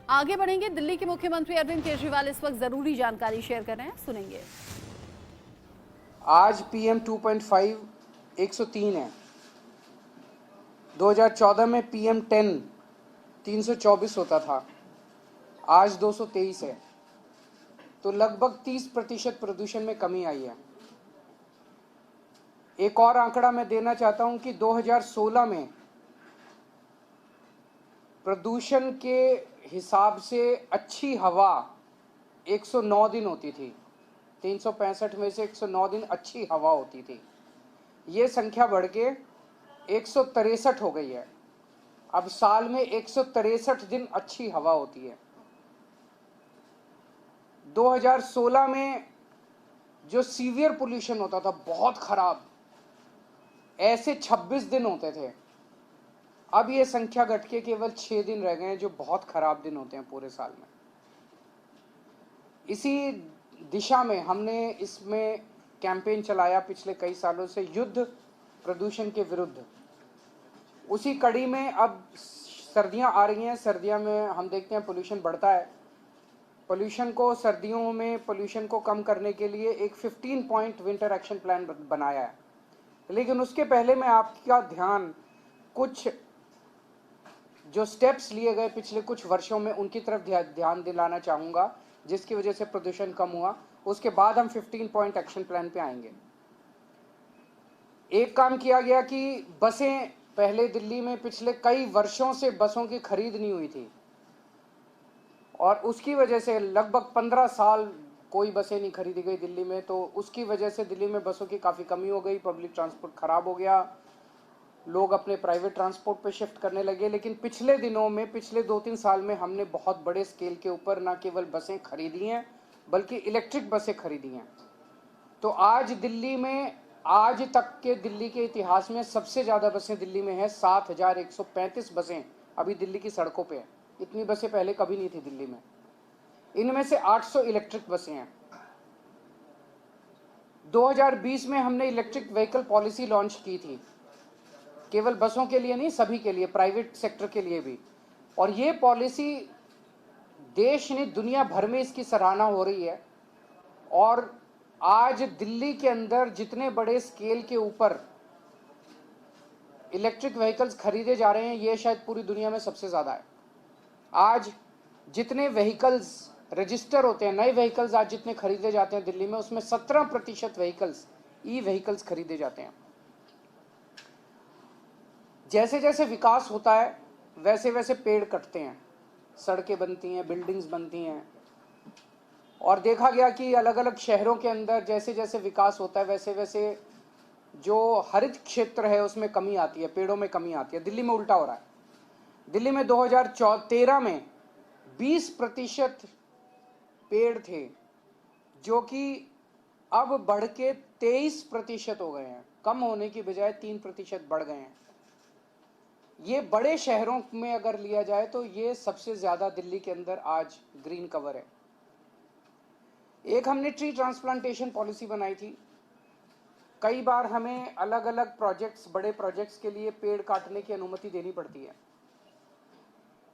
आगे बढ़ेंगे। दिल्ली के मुख्यमंत्री अरविंद केजरीवाल इस वक्त जरूरी जानकारी शेयर कर रहे हैं, सुनेंगे। आज PM 2.5 103 है। 2014 में PM 10 324 होता था, आज 223 है। तो लगभग 30% प्रदूषण में कमी आई है। एक और आंकड़ा मैं देना चाहता हूं कि 2016 में प्रदूषण के हिसाब से अच्छी हवा 109 दिन होती थी। 365 में से 109 दिन अच्छी हवा होती थी। ये संख्या बढ़ के 163 हो गई है। अब साल में 163 दिन अच्छी हवा होती है। 2016 में जो सीवियर पोल्यूशन होता था, बहुत खराब, ऐसे 26 दिन होते थे। अब ये संख्या घट के केवल 6 दिन रह गए हैं, जो बहुत खराब दिन होते हैं पूरे साल में। इसी दिशा में हमने इसमें कैंपेन चलाया पिछले कई सालों से, युद्ध प्रदूषण के विरुद्ध। उसी कड़ी में अब सर्दियां आ रही हैं। सर्दियों में हम देखते हैं पोल्यूशन बढ़ता है। पोल्यूशन को सर्दियों में पोल्यूशन को कम करने के लिए एक 15 पॉइंट विंटर एक्शन प्लान बनाया है। लेकिन उसके पहले मैं आपका ध्यान कुछ जो स्टेप्स लिए गए पिछले कुछ वर्षों में उनकी तरफ ध्यान दिलाना चाहूँगा, जिसकी वजह से प्रदूषण कम हुआ। उसके बाद हम 15 पॉइंट एक्शन प्लान पे आएंगे। एक काम किया गया कि बसें, पहले दिल्ली में पिछले कई वर्षों से बसों की खरीद नहीं हुई थी और उसकी वजह से लगभग 15 साल कोई बसें नहीं खरीदी गई दिल्ली में। तो उसकी वजह से दिल्ली में बसों की काफ़ी कमी हो गई, पब्लिक ट्रांसपोर्ट खराब हो गया, लोग अपने प्राइवेट ट्रांसपोर्ट पे शिफ्ट करने लगे। लेकिन पिछले दिनों में, पिछले 2-3 साल में हमने बहुत बड़े स्केल के ऊपर न केवल बसें खरीदी हैं बल्कि इलेक्ट्रिक बसें खरीदी हैं। तो आज दिल्ली में, आज तक के दिल्ली के इतिहास में सबसे ज़्यादा बसें दिल्ली में हैं। 7,135 बसें अभी दिल्ली की सड़कों पे हैं। इतनी बसें पहले कभी नहीं थी दिल्ली में। इनमें से 800 इलेक्ट्रिक बसें हैं। 2020 में हमने इलेक्ट्रिक व्हीकल पॉलिसी लॉन्च की थी, केवल बसों के लिए नहीं, सभी के लिए, प्राइवेट सेक्टर के लिए भी। और ये पॉलिसी देश ने, दुनिया भर में इसकी सराहना हो रही है। और आज दिल्ली के अंदर जितने बड़े स्केल के ऊपर इलेक्ट्रिक व्हीकल्स खरीदे जा रहे हैं, ये शायद पूरी दुनिया में सबसे ज़्यादा है। आज जितने व्हीकल्स रजिस्टर होते हैं, नए व्हीकल्स आज जितने खरीदे जाते हैं दिल्ली में, उसमें 17% व्हीकल्स ई व्हीकल्स खरीदे जाते हैं। जैसे जैसे विकास होता है वैसे वैसे पेड़ कटते हैं, सड़कें बनती हैं, बिल्डिंग्स बनती हैं। और देखा गया कि अलग अलग शहरों के अंदर जैसे जैसे विकास होता है वैसे वैसे जो हरित क्षेत्र है उसमें कमी आती है, पेड़ों में कमी आती है। दिल्ली में उल्टा हो रहा है। दिल्ली में 2013 में 20% पेड़ थे, जो कि अब बढ़ के 23% हो गए हैं। कम होने की बजाय 3% बढ़ गए हैं। ये बड़े शहरों में अगर लिया जाए तो ये सबसे ज़्यादा दिल्ली के अंदर आज ग्रीन कवर है। एक हमने ट्री ट्रांसप्लांटेशन पॉलिसी बनाई थी। कई बार हमें अलग अलग प्रोजेक्ट्स, बड़े प्रोजेक्ट्स के लिए पेड़ काटने की अनुमति देनी पड़ती है।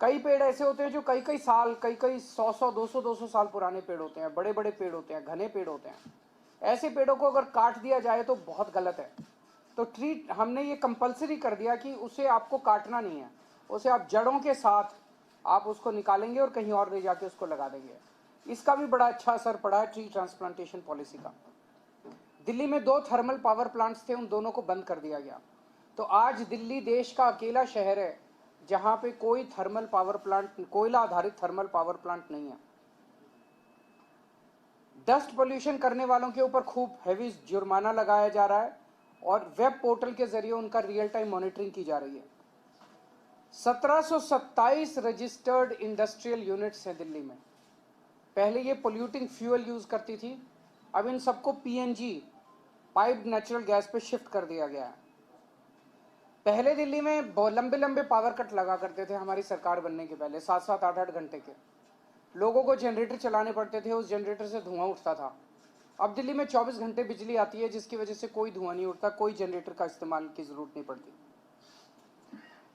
कई पेड़ ऐसे होते हैं जो कई कई साल, कई 100 200 साल पुराने पेड़ होते हैं, बड़े बड़े पेड़ होते हैं, घने पेड़ होते हैं। ऐसे पेड़ों को अगर काट दिया जाए तो बहुत गलत है। तो हमने ये कंपलसरी कर दिया कि उसे आपको काटना नहीं है, उसे आप जड़ों के साथ आप उसको निकालेंगे और कहीं और ले जाके उसको लगा देंगे। इसका भी बड़ा अच्छा असर पड़ा है ट्री ट्रांसप्लांटेशन पॉलिसी का। दिल्ली में 2 थर्मल पावर प्लांट्स थे, उन दोनों को बंद कर दिया गया। तो आज दिल्ली देश का अकेला शहर है जहां पे कोई थर्मल पावर प्लांट, कोयला आधारित थर्मल पावर प्लांट नहीं है। डस्ट पोल्यूशन करने वालों के ऊपर खूब हैवी जुर्माना लगाया जा रहा है और वेब पोर्टल के जरिए उनका रियल टाइम मॉनिटरिंग की जा रही है। 1727 रजिस्टर्ड इंडस्ट्रियल यूनिट्स हैं दिल्ली में। पहले ये पोल्यूटिंग फ्यूल यूज करती थी, अब इन सबको PNG, पाइप्ड नेचुरल गैस पे शिफ्ट कर दिया गया है। पहले दिल्ली में लंबे लंबे पावर कट लगा करते थे हमारी सरकार बनने के पहले, 7-7 8-8 घंटे के। लोगों को जनरेटर चलाने पड़ते थे, उस जनरेटर से धुआं उठता था। अब दिल्ली में 24 घंटे बिजली आती है, जिसकी वजह से कोई धुआं नहीं उठता, कोई जनरेटर का इस्तेमाल की जरूरत नहीं पड़ती।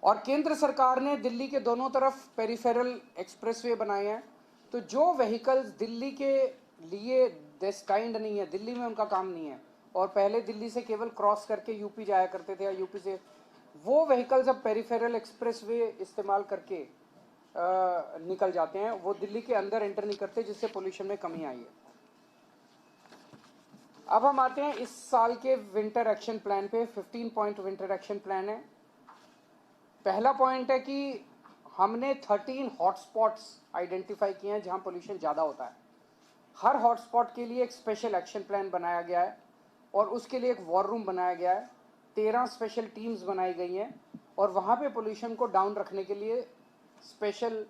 और केंद्र सरकार ने दिल्ली के दोनों तरफ पेरिफेरल एक्सप्रेसवे बनाए हैं, तो जो व्हीकल्स दिल्ली के लिए डेस्टाइंड नहीं है, दिल्ली में उनका काम नहीं है, और पहले दिल्ली से केवल क्रॉस करके यूपी जाया करते थे या यूपी से, वो व्हीकल्स अब पेरिफेरल एक्सप्रेसवे इस्तेमाल करके निकल जाते हैं, वो दिल्ली के अंदर एंटर नहीं करते, जिससे पोल्यूशन में कमी आई है। अब हम आते हैं इस साल के विंटर एक्शन प्लान पे। 15 पॉइंट विंटर एक्शन प्लान है। पहला पॉइंट है कि हमने 13 हॉटस्पॉट्स आइडेंटिफाई किए हैं जहां पोल्यूशन ज़्यादा होता है। हर हॉटस्पॉट के लिए एक स्पेशल एक्शन प्लान बनाया गया है और उसके लिए एक वॉर रूम बनाया गया है। 13 स्पेशल टीम्स बनाई गई हैं और वहाँ पे पोल्यूशन को डाउन रखने के लिए स्पेशल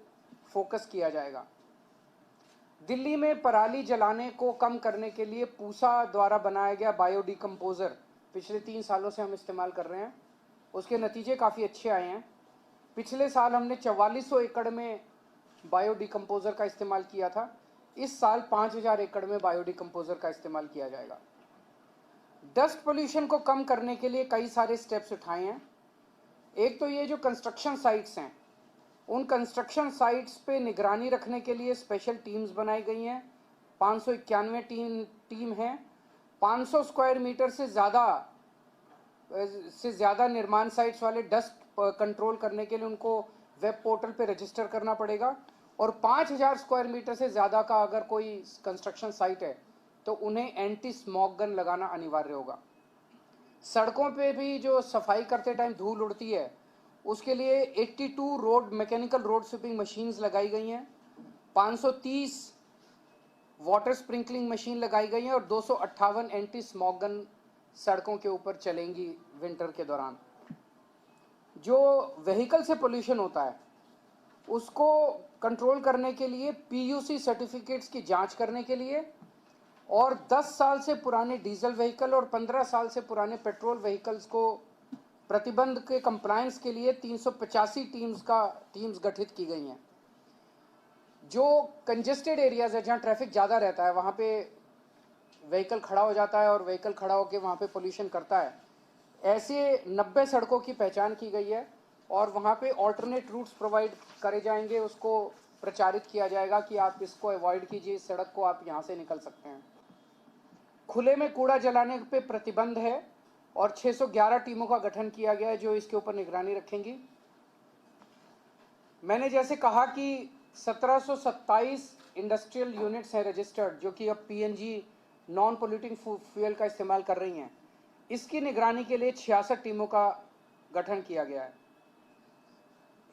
फोकस किया जाएगा। दिल्ली में पराली जलाने को कम करने के लिए पूसा द्वारा बनाया गया बायोडिकम्पोजर पिछले 3 सालों से हम इस्तेमाल कर रहे हैं। उसके नतीजे काफ़ी अच्छे आए हैं। पिछले साल हमने 4400 एकड़ में बायोडिकम्पोजर का इस्तेमाल किया था। इस साल 5000 एकड़ में बायोडिकम्पोजर का इस्तेमाल किया जाएगा। डस्ट पोल्यूशन को कम करने के लिए कई सारे स्टेप्स उठाए हैं। एक तो ये जो कंस्ट्रक्शन साइट्स हैं, उन कंस्ट्रक्शन साइट्स पे निगरानी रखने के लिए स्पेशल टीम्स बनाई गई हैं। 591 टीम हैं। 500 स्क्वायर मीटर से ज़्यादा निर्माण साइट्स वाले डस्ट कंट्रोल करने के लिए उनको वेब पोर्टल पे रजिस्टर करना पड़ेगा, और 5000 स्क्वायर मीटर से ज़्यादा का अगर कोई कंस्ट्रक्शन साइट है तो उन्हें एंटी स्मॉग गन लगाना अनिवार्य होगा। सड़कों पे भी जो सफाई करते टाइम धूल उड़ती है, उसके लिए 82 मैकेनिकल रोड स्वीपिंग मशीन्स लगाई गई हैं। 530 वाटर स्प्रिंकलिंग मशीन लगाई गई हैं और 258 एंटी स्मॉग गन सड़कों के ऊपर चलेंगी विंटर के दौरान। जो व्हीकल से पोल्यूशन होता है उसको कंट्रोल करने के लिए पीयूसी सर्टिफिकेट्स की जांच करने के लिए, और 10 साल से पुराने डीजल व्हीकल और 15 साल से पुराने पेट्रोल व्हीकल्स को प्रतिबंध के कंप्लायंस के लिए 385 टीम्स गठित की गई हैं। जो कंजेस्टेड एरियाज है, जहाँ ट्रैफिक ज़्यादा रहता है, वहाँ पे व्हीकल खड़ा हो जाता है और व्हीकल खड़ा होकर वहाँ पे पोल्यूशन करता है, ऐसे 90 सड़कों की पहचान की गई है और वहाँ पे ऑल्टरनेट रूट्स प्रोवाइड करे जाएंगे। उसको प्रचारित किया जाएगा कि आप इसको अवॉइड कीजिए, इस सड़क को आप यहाँ से निकल सकते हैं। खुले में कूड़ा जलाने पे प्रतिबंध है और 611 टीमों का गठन किया गया है जो इसके ऊपर निगरानी रखेंगी। मैंने जैसे कहा कि 1727 इंडस्ट्रियल यूनिट्स हैं रजिस्टर्ड, जो कि अब पीएनजी नॉन पोल्यूटिंग फ्यूल का इस्तेमाल कर रही हैं। इसकी निगरानी के लिए 66 टीमों का गठन किया गया है।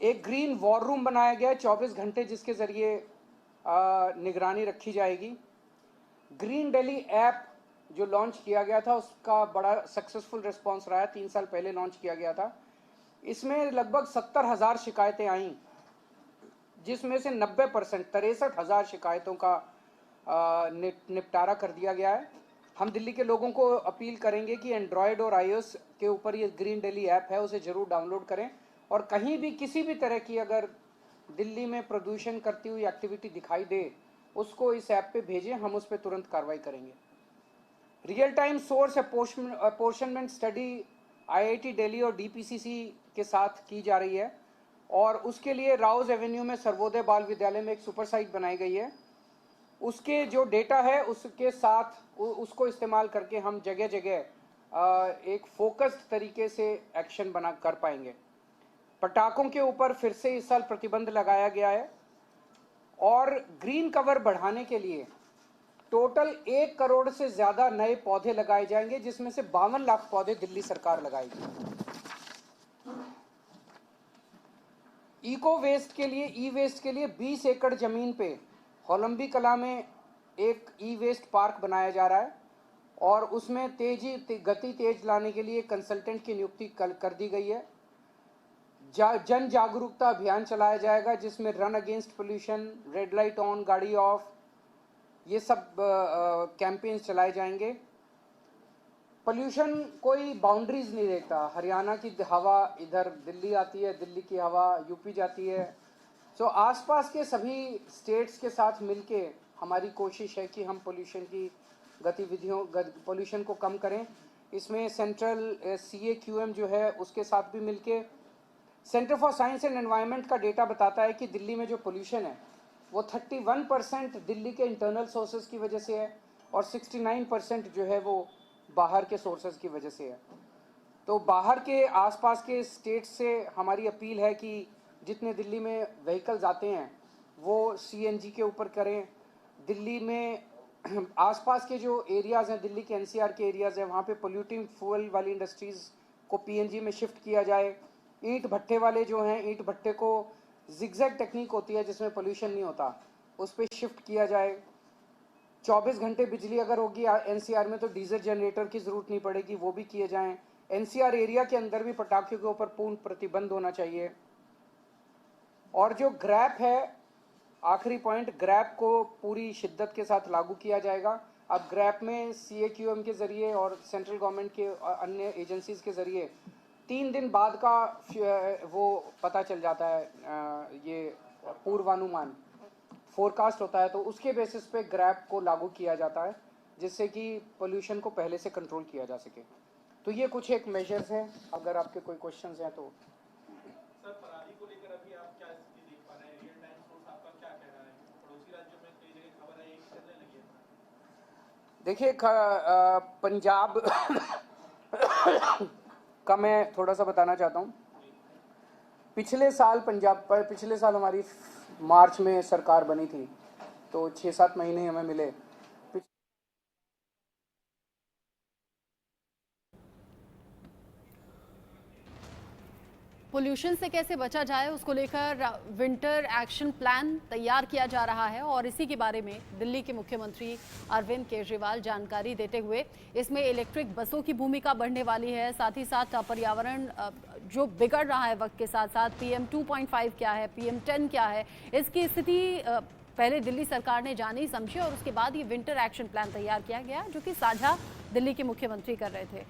एक ग्रीन वॉर रूम बनाया गया है 24 घंटे, जिसके ज़रिए निगरानी रखी जाएगी। ग्रीन दिल्ली ऐप जो लॉन्च किया गया था, उसका बड़ा सक्सेसफुल रिस्पांस रहा है। 3 साल पहले लॉन्च किया गया था। इसमें लगभग 70,000 शिकायतें आईं, जिसमें से 90% 63,000 शिकायतों का निपटारा कर दिया गया है। हम दिल्ली के लोगों को अपील करेंगे कि एंड्रॉयड और iOS के ऊपर ये ग्रीन दिल्ली ऐप है, उसे ज़रूर डाउनलोड करें, और कहीं भी किसी भी तरह की अगर दिल्ली में प्रदूषण करती हुई एक्टिविटी दिखाई दे, उसको इस ऐप पे भेजें, हम उस पर तुरंत कार्रवाई करेंगे। Real time source apportionment study IIT Delhi और डीपीसीसी के साथ की जा रही है, और उसके लिए राउज एवेन्यू में सर्वोदय बाल विद्यालय में एक सुपर साइट बनाई गई है। उसके जो डेटा है उसके साथ उसको इस्तेमाल करके हम जगह जगह एक फोकस्ड तरीके से एक्शन बना कर पाएंगे। पटाखों के ऊपर फिर से इस साल प्रतिबंध लगाया गया है, और ग्रीन कवर बढ़ाने के लिए टोटल 1 करोड़ से ज़्यादा नए पौधे लगाए जाएंगे, जिसमें से 52 लाख पौधे दिल्ली सरकार लगाएगी। इको वेस्ट के लिए, ई वेस्ट के लिए 20 एकड़ ज़मीन पे होलंबी कला में एक ई वेस्ट पार्क बनाया जा रहा है, और उसमें गति तेज लाने के लिए कंसल्टेंट की नियुक्ति कर दी गई है। जन जागरूकता अभियान चलाया जाएगा, जिसमें run against pollution, red light on गाड़ी ऑफ, ये सब कैंपेन्स चलाए जाएंगे। पोल्यूशन कोई बाउंड्रीज नहीं देखता। हरियाणा की हवा इधर दिल्ली आती है, दिल्ली की हवा यूपी जाती है। सो आसपास के सभी स्टेट्स के साथ मिलके हमारी कोशिश है कि हम पोल्यूशन की पोल्यूशन को कम करें। इसमें सेंट्रल CAQM जो है उसके साथ भी मिलके centre for science and environment का डेटा बताता है कि दिल्ली में जो पोल्यूशन है वो 31% दिल्ली के इंटरनल सोर्सेज की वजह से है और 69% जो है वो बाहर के सोर्सेज की वजह से है। तो बाहर के आसपास के स्टेट से हमारी अपील है कि जितने दिल्ली में व्हीकल्स आते हैं वो सीएनजी के ऊपर करें। दिल्ली में आसपास के जो एरियाज़ हैं, दिल्ली के एनसीआर के एरियाज़ हैं, वहाँ पे पोल्यूटिंग फ्यूल वाली इंडस्ट्रीज़ को पीएनजी में शिफ्ट किया जाए। ईंट भट्टे वाले जो हैं, ईंट भट्टे को जिगजैग टेक्निक होती है जिसमें पोल्यूशन नहीं होता, उस पर शिफ्ट किया जाए। 24 घंटे बिजली अगर होगी एनसीआर में तो डीजल जनरेटर की ज़रूरत नहीं पड़ेगी, वो भी किए जाएं। एनसीआर एरिया के अंदर भी पटाखों के ऊपर पूर्ण प्रतिबंध होना चाहिए। और जो ग्रैप है, आखिरी पॉइंट, ग्रैप को पूरी शिद्दत के साथ लागू किया जाएगा। अब ग्रैप में CAQM के ज़रिए और सेंट्रल गवर्नमेंट के अन्य एजेंसीज़ के ज़रिए 3 दिन बाद का वो पता चल जाता है, ये पूर्वानुमान फोरकास्ट होता है, तो उसके बेसिस पे ग्रैप को लागू किया जाता है जिससे कि पोल्यूशन को पहले से कंट्रोल किया जा सके। तो ये कुछ एक मेजर्स हैं, अगर आपके कोई क्वेश्चंस हैं तो। सर, पराली को लेकर अभी आप क्या स्थिति देख पा रहे हैं? रियल टाइम सोर्स आपका क्या कह रहा है? पड़ोसी राज्यों में कई जगह खबर है कि चलने लगी है। देखिए, पंजाब का मैं थोड़ा सा बताना चाहता हूँ। पिछले साल हमारी मार्च में सरकार बनी थी, तो 6-7 महीने हमें मिले। पोल्यूशन से कैसे बचा जाए उसको लेकर विंटर एक्शन प्लान तैयार किया जा रहा है और इसी के बारे में दिल्ली के मुख्यमंत्री अरविंद केजरीवाल जानकारी देते हुए, इसमें इलेक्ट्रिक बसों की भूमिका बढ़ने वाली है। साथ ही साथ पर्यावरण जो बिगड़ रहा है वक्त के साथ साथ, PM 2.5 क्या है, PM 10 क्या है, इसकी स्थिति पहले दिल्ली सरकार ने जानी समझी और उसके बाद ये विंटर एक्शन प्लान तैयार किया गया, जो कि साझा दिल्ली के मुख्यमंत्री कर रहे थे।